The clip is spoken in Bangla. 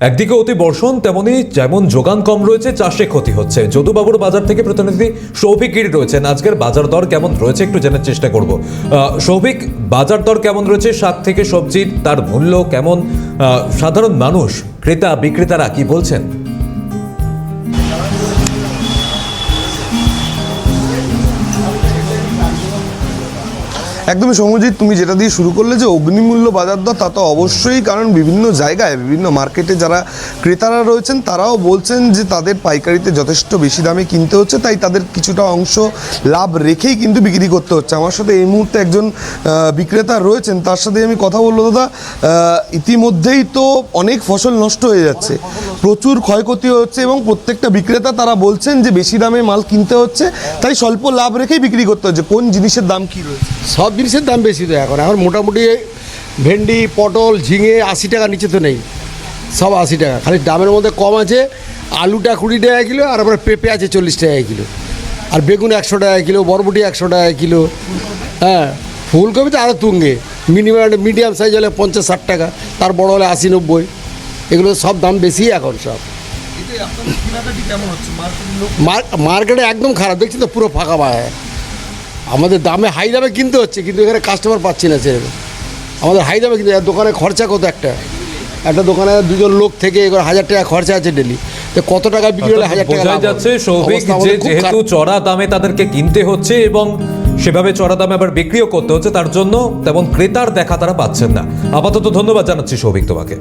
একদিকে অতি বর্ষণ, তেমনি যেমন যোগান কম রয়েছে, চাষে ক্ষতি হচ্ছে। যদুবাবুর বাজার থেকে প্রতিনিধি সৌভিক গিরি রয়েছেন। আজকের বাজার দর কেমন রয়েছে একটু জানার চেষ্টা করব। সৌভিক, বাজার দর কেমন রয়েছে? শাক থেকে সবজির তার মূল্য কেমন? সাধারণ মানুষ, ক্রেতা বিক্রেতারা কি বলছেন? একদমই সৌম্যজিৎ, তুমি যেটা দিয়ে শুরু করলে যে অগ্নিমূল্য বাজার দর, তা তো অবশ্যই, কারণ বিভিন্ন জায়গায় বিভিন্ন মার্কেটে যারা ক্রেতারা রয়েছেন তারাও বলছেন যে তাদের পাইকারিতে যথেষ্ট বেশি দামে কিনতে হচ্ছে, তাই তাদের কিছুটা অংশ লাভ রেখেই কিন্তু বিক্রি করতে হচ্ছে। আমার সাথে এই মুহূর্তে একজন বিক্রেতা রয়েছেন, তার সাথে আমি কথা বলবো। দাদা, ইতিমধ্যেই তো অনেক ফসল নষ্ট হয়ে যাচ্ছে, প্রচুর ক্ষয়ক্ষতি হচ্ছে এবং প্রত্যেকটা বিক্রেতা তারা বলছেন যে বেশি দামে মাল কিনতে হচ্ছে, তাই স্বল্প লাভ রেখেই বিক্রি করতে হচ্ছে। কোন জিনিসের দাম কী রয়েছে? সব জিনিসের দাম বেশি তো এখন মোটামুটি ভেন্ডি, পটল, ঝিঙে 80 টাকা নিচে তো নেই, সব 80 টাকা। খালি দামের মধ্যে কম আছে আলুটা 20 টাকা কিলো, আর আবার পেঁপে আছে 40 টাকা কিলো, আর বেগুন 100 টাকা কিলো, বরবটি 100 টাকা কিলো। হ্যাঁ, ফুলকপি তো আরও তুঙ্গে, মিডিয়াম সাইজ হলে 50-60 টাকা, তার বড় হলে 80-90। এগুলো সব দাম বেশি এখন সব। মার্কেটে একদম খারাপ, দেখছি তো পুরো ফাঁকা পায়। আমাদের দামে হাই দামে কিনতে হচ্ছে, কিন্তু এখানে কাস্টমার পাচ্ছি না সেরকম। আমাদের হাই দামে কিনতে, দোকানে খরচা কত, একটা দোকানে 2জন লোক থেকে 1000 টাকা খরচা আছে ডেলি, তো কত টাকা বিক্রি হলে 1000 টাকা বোঝা যাচ্ছে সৌভিক যে যেহেতু চড়া দামে তাদেরকে কিনতে হচ্ছে এবং সেভাবে চড়া দামে আবার বিক্রিও করতে হচ্ছে, তার জন্য তেমন ক্রেতার দেখা তারা পাচ্ছেন না। আপাতত ধন্যবাদ জানাচ্ছি সৌভিক তোমাকে।